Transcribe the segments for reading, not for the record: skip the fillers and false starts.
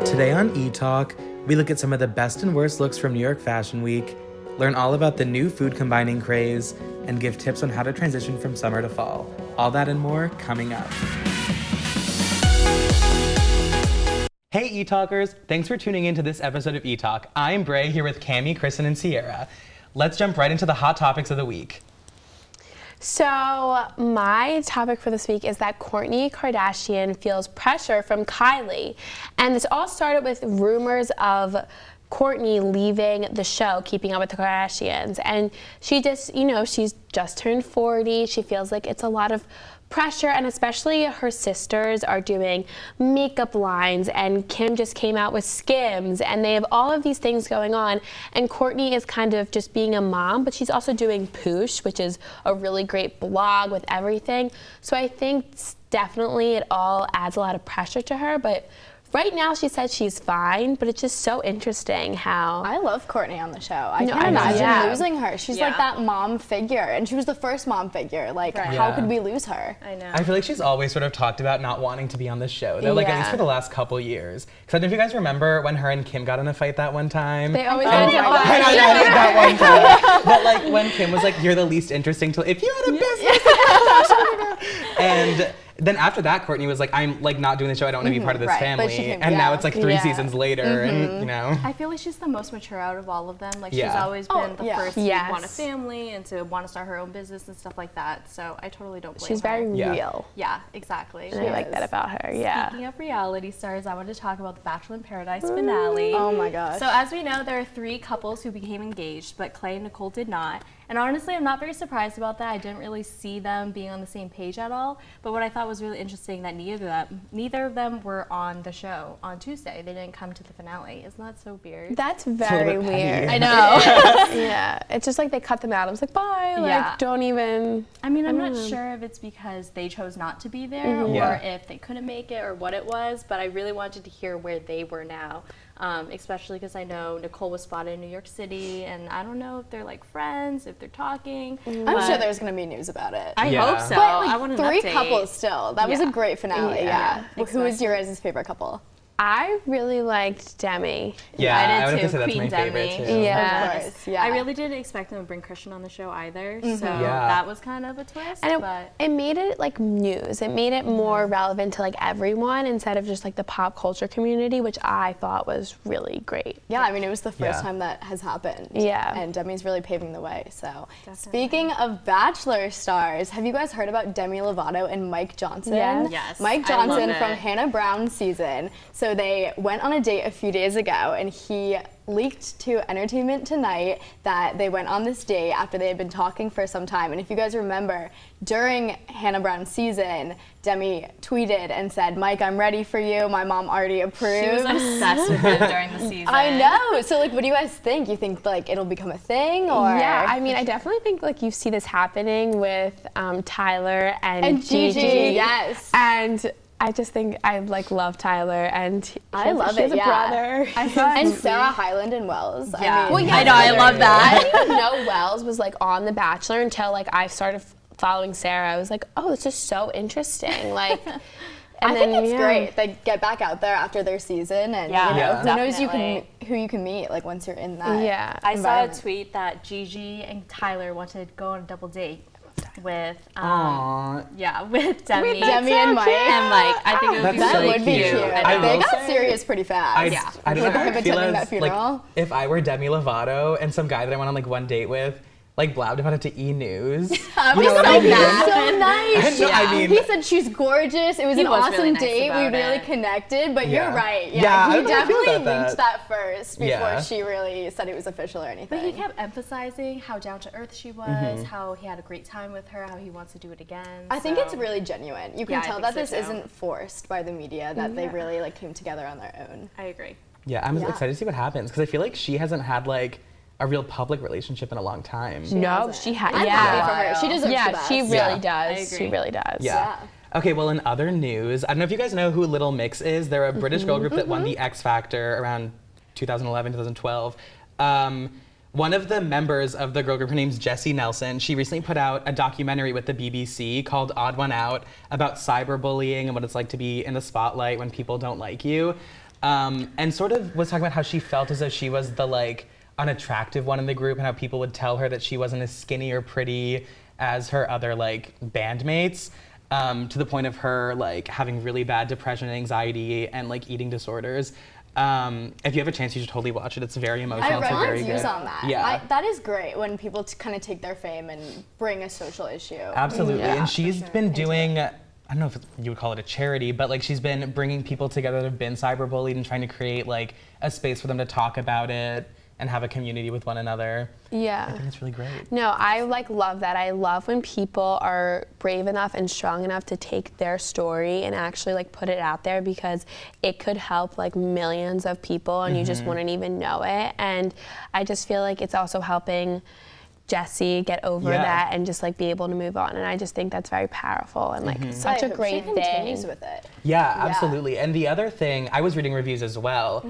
Today on ETalk, we look at some of the best and worst looks from New York Fashion Week, learn all about the new food combining craze, and give tips on how to transition from summer to fall. All that and more coming up. Hey ETalkers, thanks for tuning in to this episode of ETalk. I'm Bray here with Cami, Kristen, and Sierra. Let's jump right into the hot topics of the week. So my topic for this week is that Kourtney Kardashian feels pressure from Kylie. And this all started with rumors of Kourtney leaving the show, Keeping Up with the Kardashians. And she just, she's just turned 40. She feels like it's a lot of pressure, and especially her sisters are doing makeup lines, and Kim just came out with Skims, and they have all of these things going on, and Kourtney is kind of just being a mom, but she's also doing Poosh, which is a really great blog with everything. So I think definitely it all adds a lot of pressure to her, but right now she said she's fine, but it's just so interesting how... I love Kourtney on the show. I can't imagine losing her. She's like that mom figure, and she was the first mom figure. Like, how could we lose her? I know. I feel like she's always sort of talked about not wanting to be on the show, though, like at least for the last couple years. Because I don't know if you guys remember when her and Kim got in a fight that one time. They always get into a fight. That one time. But like when Kim was like, "You're the least interesting to if you had a business," and then after that, Kourtney was like, "I'm like not doing the show. I don't want to be part of this family." And now it's like 3 seasons later, and I feel like she's the most mature out of all of them. Like she's always been the first to want a family and to want to start her own business and stuff like that. So I totally don't blame her. She's very real. Yeah, exactly. I like that about her. Yeah. Speaking of reality stars, I wanted to talk about the Bachelor in Paradise finale. Oh my gosh. So as we know, there are 3 couples who became engaged, but Clay and Nicole did not. And honestly, I'm not very surprised about that. I didn't really see them being on the same page at all. But what I thought was really interesting that neither of them were on the show on Tuesday. They didn't come to the finale. Isn't that so weird? That's very weird. I know. Yeah, it's just like they cut them out. I was like, bye. Like, don't even. I mean, I'm not sure if it's because they chose not to be there or if they couldn't make it or what it was. But I really wanted to hear where they were now. Especially because I know Nicole was spotted in New York City, and I don't know if they're like friends, if they're talking. I'm sure there's going to be news about it. I hope so. But like I want an 3 update. couples still. That was a great finale. Exactly. Who was your guys' favorite couple? I really liked Demi. Yeah, I would did have to too. say that's Queen my favorite Demi. too. Yeah. Of course. Yeah. I really didn't expect them to bring Christian on the show either, so that was kind of a twist. And but it made it like news. It made it more relevant to like everyone instead of just like the pop culture community, which I thought was really great. Yeah, I mean, it was the first time that has happened. Yeah. And Demi's really paving the way. So, speaking of Bachelor stars, have you guys heard about Demi Lovato and Mike Johnson? Yeah. Yes, Mike I love Johnson it. from Hannah Brown's season. So they went on a date a few days ago, and he leaked to Entertainment Tonight that they went on this date after they had been talking for some time. And if you guys remember, during Hannah Brown's season, Demi tweeted and said, "Mike, I'm ready for you. My mom already approved." she was obsessed with him during the season. I know. So like, what do you guys think? You think like it'll become a thing, or? Yeah, I mean, I definitely think like you see this happening with Tyler and Gigi. Yes. And I just think I like love Tyler, and I love he has it. a brother. And Sarah Hyland and Wells. Yeah. I mean, I know. I love that. I didn't even know Wells was like on The Bachelor until like I started following Sarah. I was like, oh, it's just so interesting. Like, I think it's great. They get back out there after their season, and who knows who you can meet like once you're in that. Yeah. I saw a tweet that Gigi and Tyler wanted to go on a double date with with Demi. Demi and Mike. I think it would be That really would be cute. They got serious pretty fast. I don't know how him I feel attending that as, funeral. like, if I were Demi Lovato and some guy that I went on like one date with, like blabbed about it to E! News. I was so nice. I mean, he said she's gorgeous. It was an awesome really nice date. We about really it. connected. But Yeah. you're right. Yeah, he I definitely feel about linked that first before Yeah. she really said it was official or anything. But he kept emphasizing how down to earth she was, how he had a great time with her, how he wants to do it again. I think it's really genuine. You can Yeah, I tell think that so this too. isn't forced by the media. That they really like came together on their own. I agree. yeah, I'm excited to see what happens because I feel like she hasn't had like a real public relationship in a long time. No, she had. I'm happy for her. She deserves the Yeah, best. she really Yeah. does. She really does. Yeah. Okay, well, in other news, I don't know if you guys know who Little Mix is. They're a British girl group that won the X Factor around 2011, 2012. One of the members of the girl group, her name's Jessie Nelson. She recently put out a documentary with the BBC called Odd One Out about cyberbullying and what it's like to be in the spotlight when people don't like you. and sort of was talking about how she felt as though she was the like unattractive one in the group and how people would tell her that she wasn't as skinny or pretty as her other like bandmates, to the point of her like having really bad depression and anxiety and like eating disorders. If you have a chance, you should totally watch it. It's very emotional. I It's read very reviews good. on that. Yeah. That is great when people kind of take their fame and bring a social issue. Absolutely. Yeah, And she's been doing, I don't know if you would call it a charity, but like she's been bringing people together that have been cyberbullied and trying to create like a space for them to talk about it and have a community with one another. Yeah. I think it's really great. No, I like love that. I love when people are brave enough and strong enough to take their story and actually like put it out there, because it could help like millions of people and you just wouldn't even know it. And I just feel like it's also helping Jessie get over that and just like be able to move on. And I just think that's very powerful and like such I a hope great she thing. continues with it. Yeah, absolutely. And the other thing, I was reading reviews as well,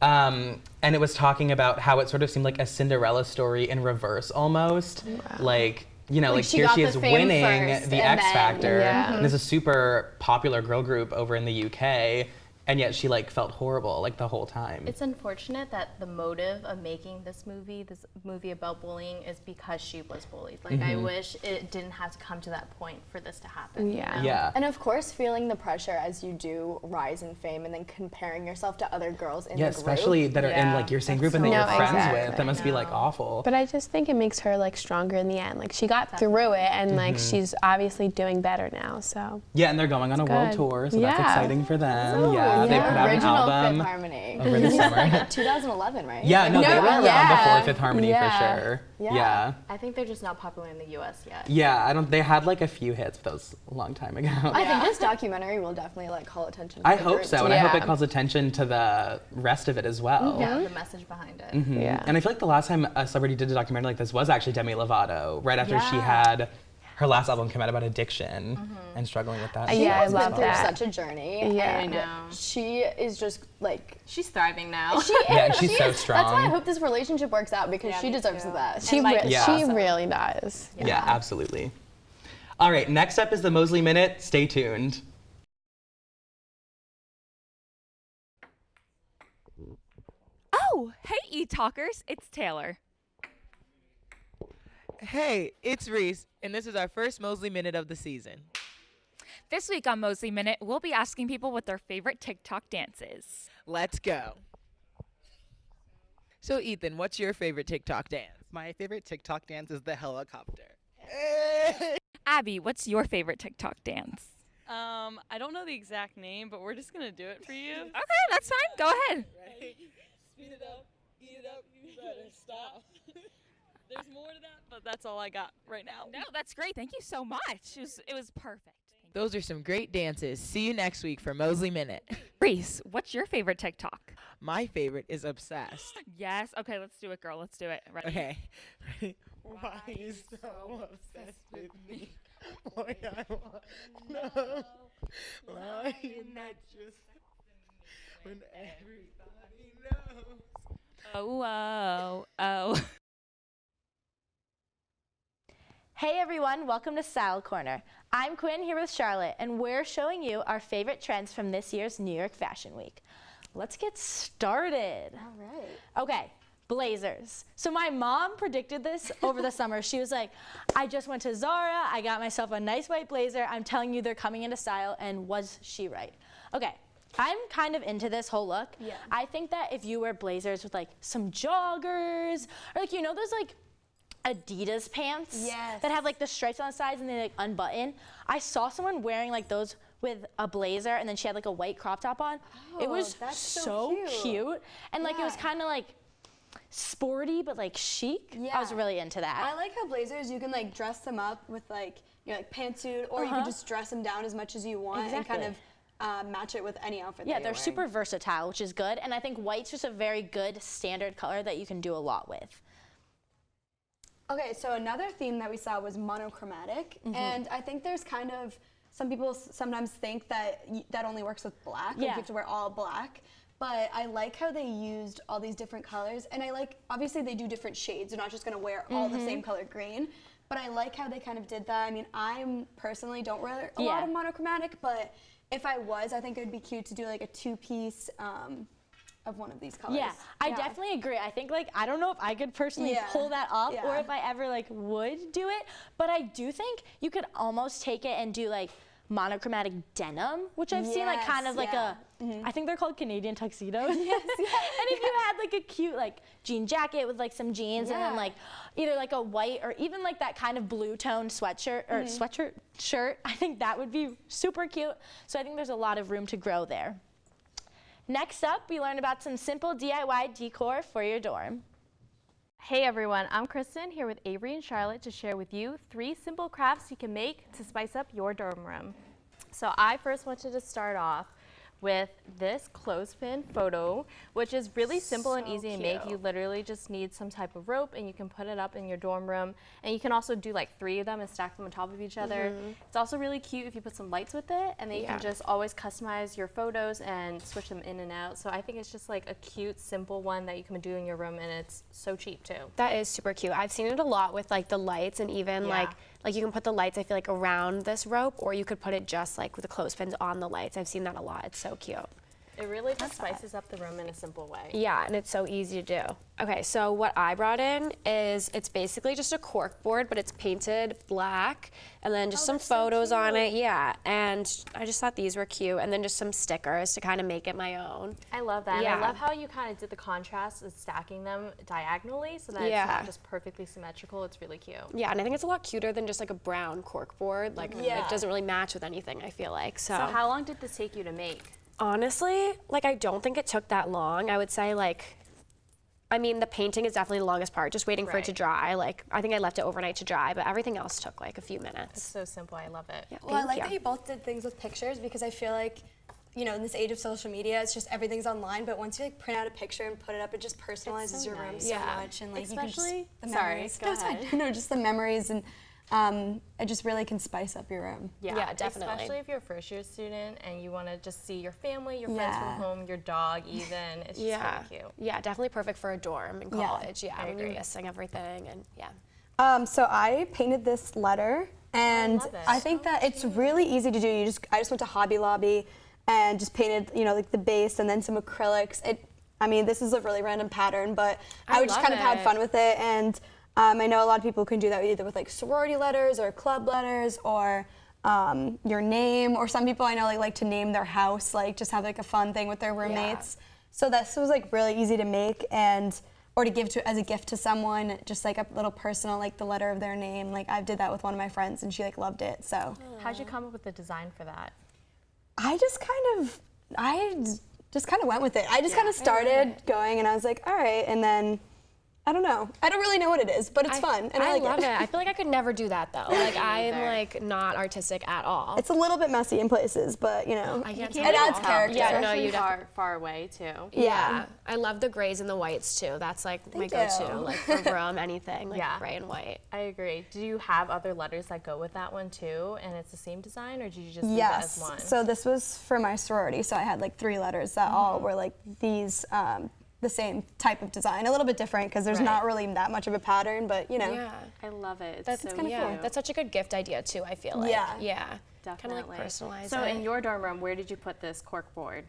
and it was talking about how it sort of seemed like a Cinderella story in reverse almost. Like, you know, like she here got she the is fame winning first, the and X then- Factor. Yeah. And there's a super popular girl group over in the UK, and yet she like felt horrible like the whole time. It's unfortunate that the motive of making this movie about bullying, is because she was bullied. Like, I wish it didn't have to come to that point for this to happen. you Yeah. know? Yeah. And of course, feeling the pressure as you do rise in fame and then comparing yourself to other girls in Yeah, the group. especially that are in like your same group and that No, you're friends exactly. with. That must be like awful. But I just think it makes her like stronger in the end. Like she got through it and like she's obviously doing better now. So Yeah, and they're going on a world good. tour, so that's Yeah. exciting for them. Yeah, they put out an Original album Fifth Harmony. over the summer. 2011, right? Yeah, no, they No, were around yeah. before Fifth Harmony Yeah. for sure. Yeah. I think they're just not popular in the U.S. yet. Yeah, I don't. They had like a few hits, but that was a long time ago. I think this documentary will definitely like call attention to I the hope group, so, too. and I hope Yeah. it calls attention to the rest of it as well. Yeah, the message behind it. yeah. And I feel like the last time a celebrity did a documentary like this was actually Demi Lovato, right after she Yeah. had her last album come out about addiction and struggling with that. She Yeah, I has been love through that. such a journey. Yeah. and I know. She is just like She's thriving now. Yeah, and she's so That's why I strong. hope this relationship works out, because Yeah, she me deserves too. the best. She, Mike re- is Yeah. she awesome. really does. Yeah, absolutely. All right, next up is the Mosely Minute. Stay tuned. Oh, hey, Etalkers, it's Taylor. Hey, it's Reese, and this is our first Mosely Minute of the season. This week on Mosely Minute, we'll be asking people what their favorite TikTok dance is. Let's go. So, Ethan, what's your favorite TikTok dance? My favorite TikTok dance is the helicopter. Abby, what's your favorite TikTok dance? I don't know the exact name, but we're just gonna do it for you. Okay, that's fine. Go ahead. Speed it up, you better stop. There's more to that, but that's all I got right now. No, that's great. Thank you so much. It was perfect. Those are some great dances. See you next week for Mosely Minute. Reese, what's your favorite TikTok? My favorite is Obsessed. Yes. Okay, let's do it, girl. Let's do it. Ready? Okay. Ready? Why you so obsessed with me? Boy, I want to know why you're not just when everybody knows. Oh. Hey everyone, welcome to Style Corner. I'm Quinn here with Charlotte, and we're showing you our favorite trends from this year's New York Fashion Week. Let's get started. All right. Okay, blazers. So my mom predicted this over the summer. She was like, I just went to Zara, I got myself a nice white blazer. I'm telling you, they're coming into style, and was she right? Okay. I'm kind of into this whole look. Yeah. I think that if you wear blazers with like some joggers, or like, you know those like Adidas pants Yes. that have like the stripes on the sides and they like unbutton. I saw someone wearing like those with a blazer and then she had like a white crop top on. It Oh, was that's so so cute. cute. And like it was Yeah. kind of like sporty but like chic. I was Yeah. really into that. I like how blazers, you can like dress them up with like, you know, like pantsuit, or you can just dress them down as much as you want and kind Exactly. of match it with any outfit. Yeah, that they're you're super wearing. versatile, which is good. And I think white's just a very good standard color that you can do a lot with. Okay, so another theme that we saw was monochromatic, and I think there's kind of, some people sometimes think that that only works with black, like you Yeah. have to wear all black. But I like how they used all these different colors, and I like, obviously they do different shades. They're not just gonna wear all the same color green, but I like how they kind of did that. I mean, I personally don't wear a lot Yeah. of monochromatic, but if I was, I think it would be cute to do like a 2-piece of one of these colors. Yeah, I definitely agree. I think like, I don't know if I could personally pull that off or if I ever like would do it, but I do think you could almost take it and do like monochromatic denim, which I've seen like kind of like a, I think they're called Canadian tuxedos. And if you had like a cute like jean jacket with like some jeans and then like either like a white or even like that kind of blue tone sweatshirt or shirt, I think that would be super cute. So I think there's a lot of room to grow there. Next up, we learned about some simple DIY decor for your dorm. Hey everyone, I'm Kristen here with Avery and Charlotte to share with you 3 simple crafts you can make to spice up your dorm room. So I first wanted to start off with this clothespin photo, which is really simple and easy to make. You literally just need some type of rope and you can put it up in your dorm room, and you can also do like 3 of them and stack them on top of each other. It's also really cute if you put some lights with it, and then you can just always customize your photos and switch them in and out. So I think it's just like a cute, simple one that you can do in your room, and it's so cheap too. That is super cute. I've seen it a lot with like the lights, and even like you can put the lights, I feel like, around this rope, or you could put it just like with the clothespins on the lights. I've seen that a lot. It's so cute. It really just spices up the room in a simple way. Yeah, and it's so easy to do. Okay, so what I brought in is, it's basically just a cork board, but it's painted black, and then just some photos on it. Yeah, and I just thought these were cute, and then just some stickers to kind of make it my own. I love that. And I love how you kind of did the contrast of stacking them diagonally so that it's not just perfectly symmetrical. It's really cute. Yeah, and I think it's a lot cuter than just like a brown cork board. Like, it doesn't really match with anything, I feel like. So how long did this take you to make? Honestly, like, I don't think it took that long. I would say, like, I mean, the painting is definitely the longest part, just waiting for it to dry. Like, I think I left it overnight to dry, but everything else took like a few minutes. It's so simple. I love it. Yeah, well, I like that you both did things with pictures, because I feel like, you know, in this age of social media, it's just everything's online, but once you like print out a picture and put it up, it just personalizes your room so much, and like especially, you can just, go ahead. No, just the memories, and it just really can spice up your room. Yeah, definitely. Especially if you're a first-year student and you want to just see your family, your friends from home, your dog even. It's just really cute. Yeah, definitely perfect for a dorm in college. Yeah, when you're missing everything, and So I painted this letter, and I think that it's really easy to do. I just went to Hobby Lobby and just painted, you know, like the base and then some acrylics. I mean, this is a really random pattern, but I would just kind of had fun with it, and I know a lot of people can do that either with like sorority letters or club letters or your name, or some people I know like to name their house, like just have like a fun thing with their roommates. So this was like really easy to make, and or to give to as a gift to someone, just like a little personal, like the letter of their name. Like I did that with one of my friends, and she like loved it. So how'd you come up with the design for that? I just kind of went with it. I just kind of started going, and I was like, all right, and then I don't know. I don't really know what it is, but it's fun, and I like love it. I feel like I could never do that though. Like I'm like not artistic at all. It's a little bit messy in places, but you know, it adds character. Yeah, no, you far away too. Yeah, I love the grays and the whites too. That's like my go-to, like for room, anything like gray and white. I agree. Do you have other letters that go with that one too, and it's the same design, or did you just leave it as one? So this was for my sorority, so I had like 3 letters that all were like these. The same type of design, a little bit different because there's not really that much of a pattern, but you know. Yeah, I love it. That's kind of cool. That's such a good gift idea too, I feel like. Yeah, definitely. Kind of like personalize So it. in your dorm room, where did you put this cork board?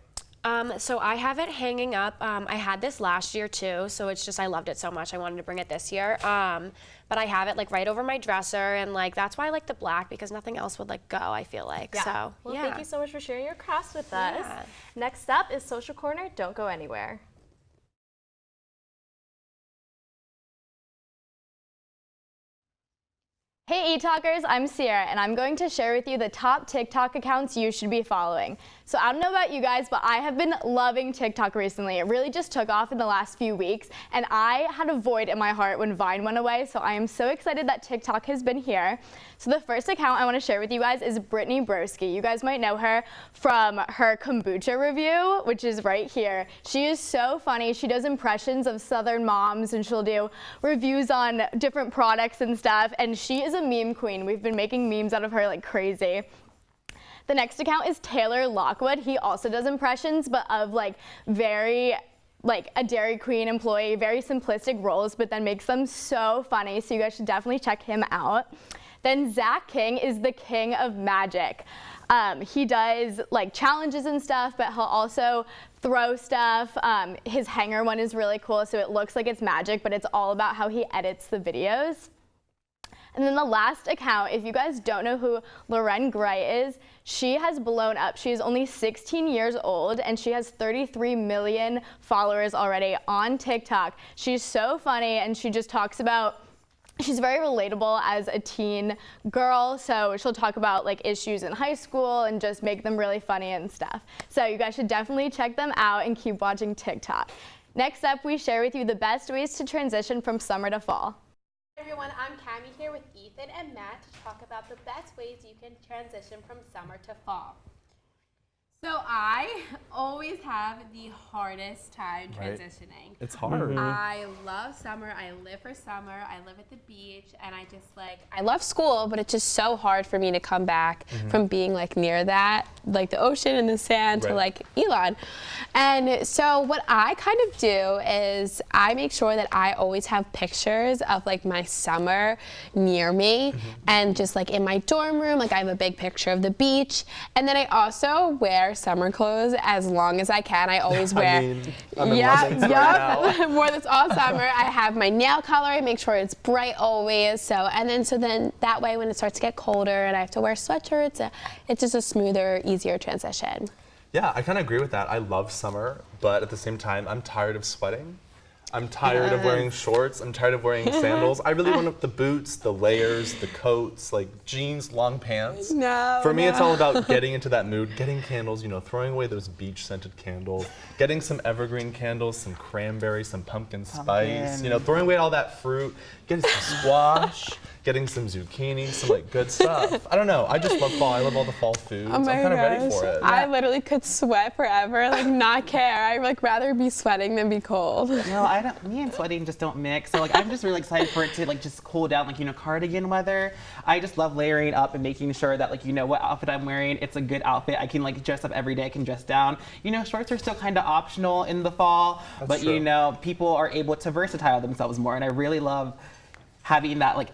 So I have it hanging up. I had this last year too, so it's just I loved it so much I wanted to bring it this year. But I have it like right over my dresser, and like that's why I like the black, because nothing else would like go, I feel like. So well, thank you so much for sharing your crafts with us. Next up is Social Corner. Don't go anywhere. Hey Etalkers, I'm Sierra, and I'm going to share with you the top TikTok accounts you should be following. So I don't know about you guys, but I have been loving TikTok recently. It really just took off in the last few weeks, and I had a void in my heart when Vine went away, so I am so excited that TikTok has been here. So the first account I want to share with you guys is Brittany Broski. You guys might know her from her kombucha review, which is right here. She is so funny. She does impressions of Southern moms, and she'll do reviews on different products and stuff, and she is a meme queen. We've been making memes out of her like crazy. The next account is Taylor Lockwood. He also does impressions, but of like very like a Dairy Queen employee, very simplistic roles, but then makes them so funny. So you guys should definitely check him out. Then Zach King is the king of magic. He does like challenges and stuff, but he'll also throw stuff. His hanger one is really cool, so it looks like it's magic, but it's all about how he edits the videos. And then the last account, if you guys don't know who Loren Gray is, she has blown up. She is only 16 years old and she has 33 million followers already on TikTok. She's so funny and she just talks about, she's very relatable as a teen girl, so she'll talk about like issues in high school and just make them really funny and stuff. So you guys should definitely check them out and keep watching TikTok. Next up, we share with you the best ways to transition from summer to fall. Hey everyone, I'm Cammie here with Ethan and Matt to talk about the best ways you can transition from summer to fall. So I always have the hardest time transitioning. It's hard. I love summer, I live for summer, I live at the beach, and I just like, I love school, but it's just so hard for me to come back from being like near that, like the ocean and the sand to like Elon. And so what I kind of do is I make sure that I always have pictures of like my summer near me and just like in my dorm room, like I have a big picture of the beach. And then I also wear summer clothes as long as I can. I always wear, I'm in London right now. wore this all summer. I have my nail color. I make sure it's bright always. So then that way when it starts to get colder and I have to wear sweatshirts, it's just a smoother, easier transition. Yeah, I kind of agree with that. I love summer, but at the same time, I'm tired of sweating. I'm tired of wearing shorts. I'm tired of wearing sandals. I really want the boots, the layers, the coats, like jeans, long pants. For me, it's all about getting into that mood, getting candles, you know, throwing away those beach-scented candles, getting some evergreen candles, some cranberry, some pumpkin spice, you know, throwing away all that fruit, getting some squash, getting some zucchini, some like good stuff. I don't know. I just love fall. I love all the fall foods. I'm kind of ready for it. I literally could sweat forever, like not care. I like rather be sweating than be cold. No, I don't. Me and sweating just don't mix. So like I'm just really excited for it to like just cool down, like, you know, cardigan weather. I just love layering up and making sure that like, you know, what outfit I'm wearing, it's a good outfit. I can like dress up every day. I can dress down. You know, shorts are still kind of optional in the fall, but you know, people are able to versatile themselves more, and I really love having that like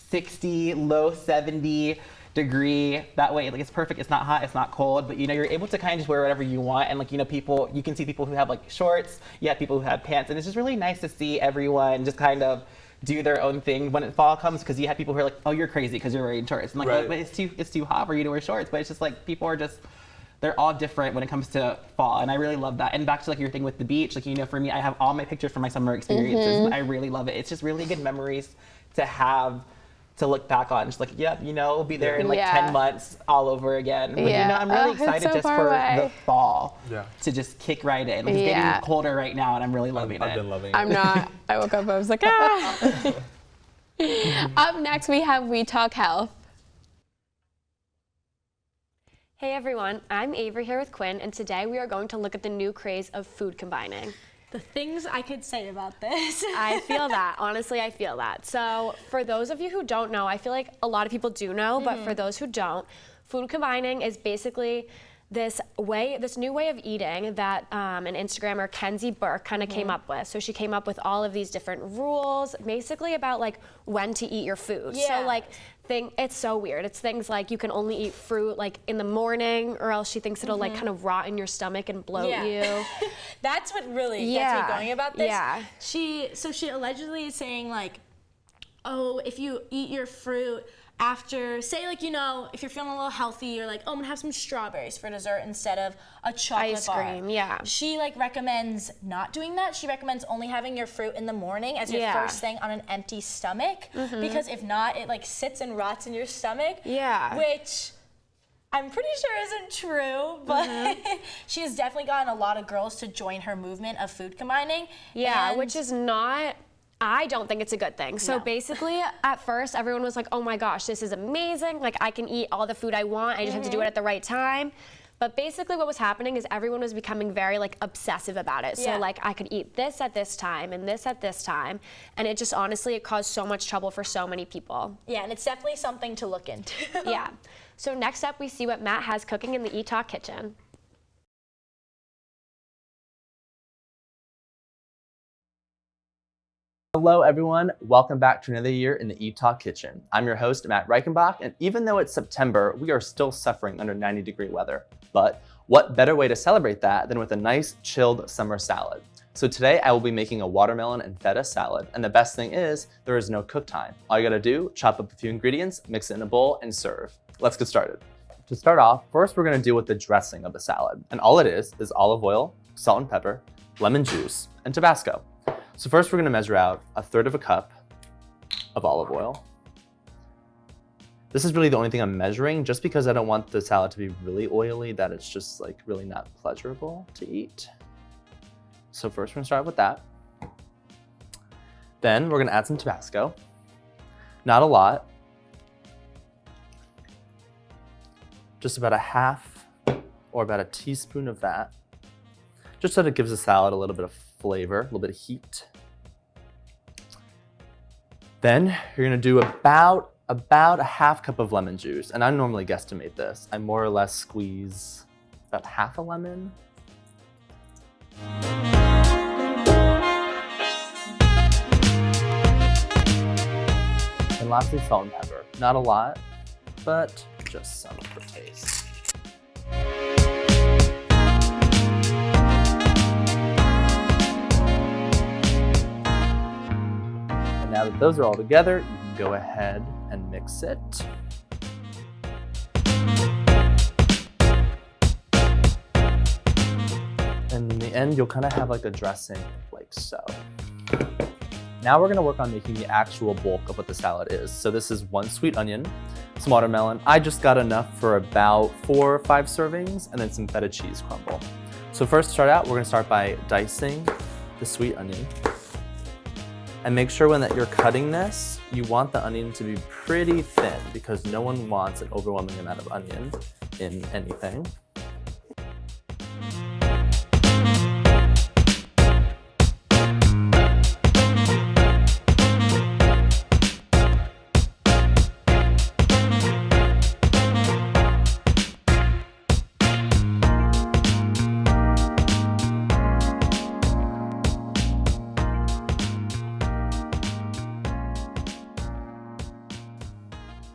60, low 70 degree, that way like it's perfect, it's not hot, it's not cold, but you know, you're able to kind of just wear whatever you want, and like, you know, you can see people who have like shorts, you have people who have pants, and it's just really nice to see everyone just kind of do their own thing when fall comes, because you have people who are like, oh, you're crazy because you're wearing shorts, and like, oh, but it's too hot for you to wear shorts, but it's just like, people are just, they're all different when it comes to fall, and I really love that. And back to like your thing with the beach, like, you know, for me, I have all my pictures from my summer experiences, I really love it. It's just really good memories to have, to look back on, just like, yep, you know, we'll be there in like 10 months all over again. But you know, I'm really excited just for the fall to just kick right in. Like, it's getting colder right now, and I'm really loving it. I've been loving it. I'm not. I woke up, I was like, ah. Up next, we have We Talk Health. Hey everyone, I'm Avery here with Quinn, and today we are going to look at the new craze of food combining. The things I could say about this. I feel that. Honestly, I feel that. So for those of you who don't know, I feel like a lot of people do know, but for those who don't, food combining is basically this new way of eating that an Instagrammer, Kenzie Burke, kind of came up with. So she came up with all of these different rules, basically about like when to eat your food. So like, it's so weird. It's things like you can only eat fruit like in the morning, or else she thinks it'll like kind of rot in your stomach and bloat you. That's what really gets me going about this. Yeah. She allegedly is saying like, oh, if you eat your fruit after, say like, you know, if you're feeling a little healthy, you're like, oh, I'm gonna have some strawberries for dessert instead of a chocolate ice cream, bar. She like recommends not doing that. She recommends only having your fruit in the morning as your first thing on an empty stomach, because if not, it like sits and rots in your stomach. Which I'm pretty sure isn't true, but she has definitely gotten a lot of girls to join her movement of food combining. Which is not, I don't think it's a good thing. So basically, at first, everyone was like, oh my gosh, this is amazing. Like, I can eat all the food I want. I just have to do it at the right time. But basically what was happening is everyone was becoming very like obsessive about it. So like, I could eat this at this time and this at this time. And it just honestly, it caused so much trouble for so many people. Yeah, and it's definitely something to look into. So next up, we see what Matt has cooking in the ETalk kitchen. Hello everyone, welcome back to another year in the ETalk kitchen. I'm your host, Matt Reichenbach, and even though it's September, we are still suffering under 90-degree weather. But what better way to celebrate that than with a nice chilled summer salad? So today I will be making a watermelon and feta salad, and the best thing is, there is no cook time. All you gotta do, chop up a few ingredients, mix it in a bowl, and serve. Let's get started. To start off, first we're gonna deal with the dressing of the salad. And all it is olive oil, salt and pepper, lemon juice, and Tabasco. So first we're gonna measure out 1/3 cup of olive oil. This is really the only thing I'm measuring just because I don't want the salad to be really oily that it's just like really not pleasurable to eat. So first we're gonna start with that. Then we're gonna add some Tabasco. Not a lot. Just about a half or about a teaspoon of that. Just so that it gives the salad a little bit of flavor, a little bit of heat. Then you're gonna do about a half cup of lemon juice. And I normally guesstimate this. I more or less squeeze about half a lemon. And lastly, salt and pepper. Not a lot, but just some for taste. Now that those are all together, you can go ahead and mix it. And in the end, you'll kind of have like a dressing like so. Now we're gonna work on making the actual bulk of what the salad is. So this is 1 sweet onion, some watermelon. I just got enough for about 4 or 5 servings, and then some feta cheese crumble. So first, to start out, we're gonna start by dicing the sweet onion. And make sure when that you're cutting this, you want the onion to be pretty thin because no one wants an overwhelming amount of onion in anything.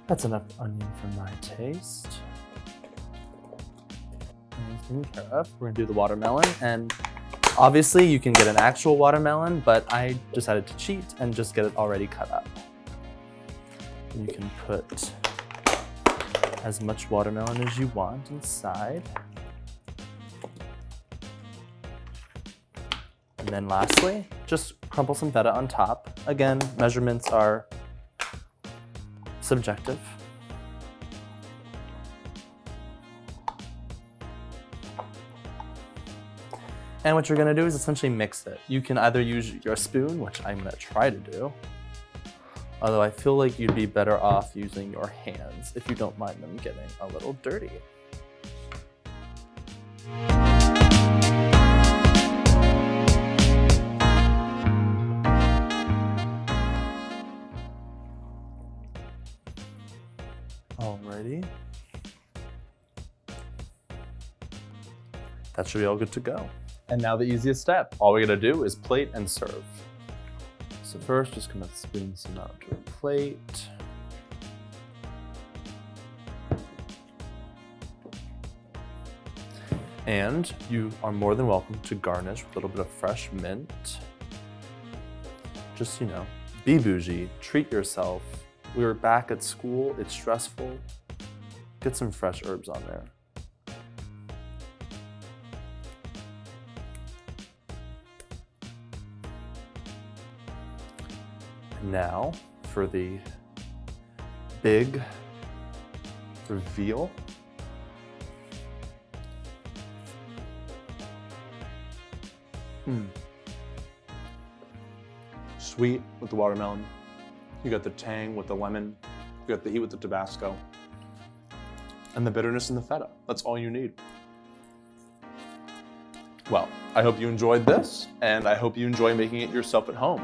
That's enough onion for my taste. Taken care of. We're gonna do the watermelon, and obviously you can get an actual watermelon, but I decided to cheat and just get it already cut up. You can put as much watermelon as you want inside. And then lastly, just crumple some feta on top. Again, measurements are subjective. And what you're gonna do is essentially mix it. You can either use your spoon, which I'm gonna try to do, although I feel like you'd be better off using your hands if you don't mind them getting a little dirty. Alrighty. That should be all good to go. And now the easiest step. All we gotta do is plate and serve. So first, just gonna spoon some out to a plate. And you are more than welcome to garnish with a little bit of fresh mint. Just, you know, be bougie, treat yourself. We were back at school, it's stressful. Get some fresh herbs on there. Now for the big reveal. Sweet with the watermelon. You got the tang with the lemon. You got the heat with the Tabasco. And the bitterness in the feta. That's all you need. Well, I hope you enjoyed this, and I hope you enjoy making it yourself at home.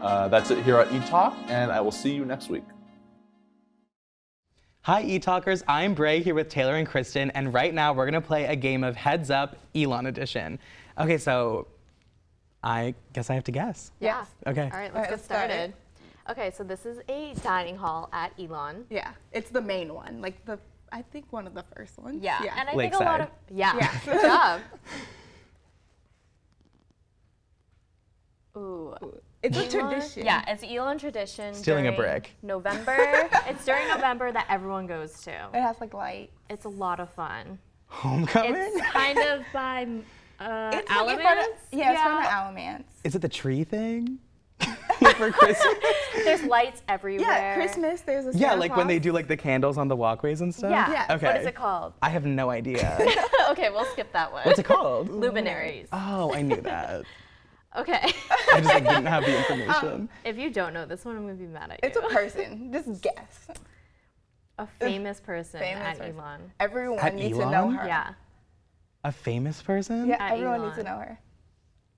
That's it here at ETalk, and I will see you next week. Hi Etalkers, I'm Bray here with Taylor and Kristen, and right now we're gonna play a game of Heads Up, Elon edition. Okay, so I guess I have to guess. Yeah. Okay. All right, let's get started. Okay, so this is a dining hall at Elon. Yeah, it's the main one, like I think one of the first ones. Yeah, and I think Lakeside. a lot of good job. Ooh. It's a tradition. Yeah, it's Elon tradition. Stealing a during brick. November. It's during November that everyone goes to. It has like light. It's a lot of fun. Homecoming? It's kind of by It's Alamance. it's from the Alamance. Is it the tree thing? Like for Christmas? There's lights everywhere. Yeah, Christmas. There's a Santa Yeah, like when they Claus. do like the candles on the walkways and stuff? Yeah. Okay. What is it called? I have no idea. Okay, we'll skip that one. What's it called? Luminaries. Oh, I knew that. Okay. I just like didn't have the information. If you don't know this one, I'm gonna be mad at you. It's a person. Just guess. A famous person Famous at person. Elon. Everyone At needs to know Elon? her. Yeah. A famous person? Yeah, At everyone needs to Elon. know her.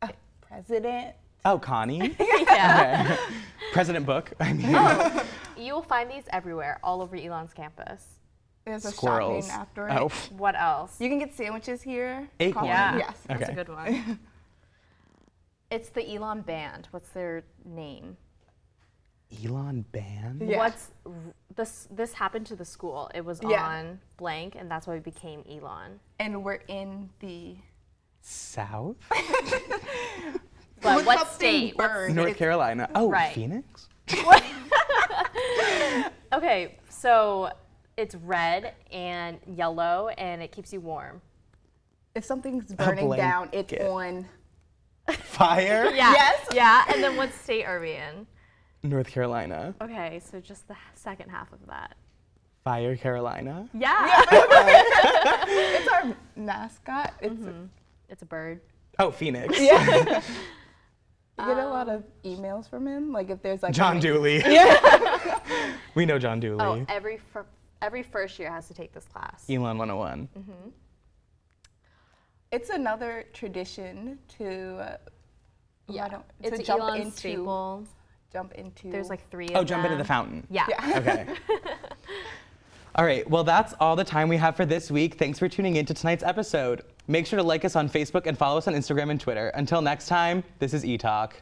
A president. Oh, Connie? Yeah. Okay. President Book. I mean, You will find these everywhere, all over Elon's campus. There's a Squirrels. shop named after it. Oh. What else? You can get sandwiches here. Acorn. Yeah. Yes. That's Okay. a good one. It's the Elon Band. What's their name? Elon Band? Yeah. What's this happened to the school. It was Yeah. on blank, and that's why it became Elon. And we're in the South? But what something state? bird. North Carolina. Oh, Right. Phoenix? Okay, so it's red and yellow, and it keeps you warm. If something's burning down, it's blanket. on. Fire? Yeah. Yes. Yeah. And then what state are we in? North Carolina. Okay, so just the second half of that. Fire Carolina? Yeah. It's our mascot. It's a bird. Oh, Phoenix. You get a lot of emails from him, like if there's like John Dooley. We know John Dooley. Oh, every first year has to take this class. Elon 101. It's another tradition to It's to jump Elon's into staple. jump into. There's like 3 Oh, of jump into the them. fountain. Yeah. Okay. All right, well, that's all the time we have for this week. Thanks for tuning in to tonight's episode. Make sure to like us on Facebook and follow us on Instagram and Twitter. Until next time, this is ETalk.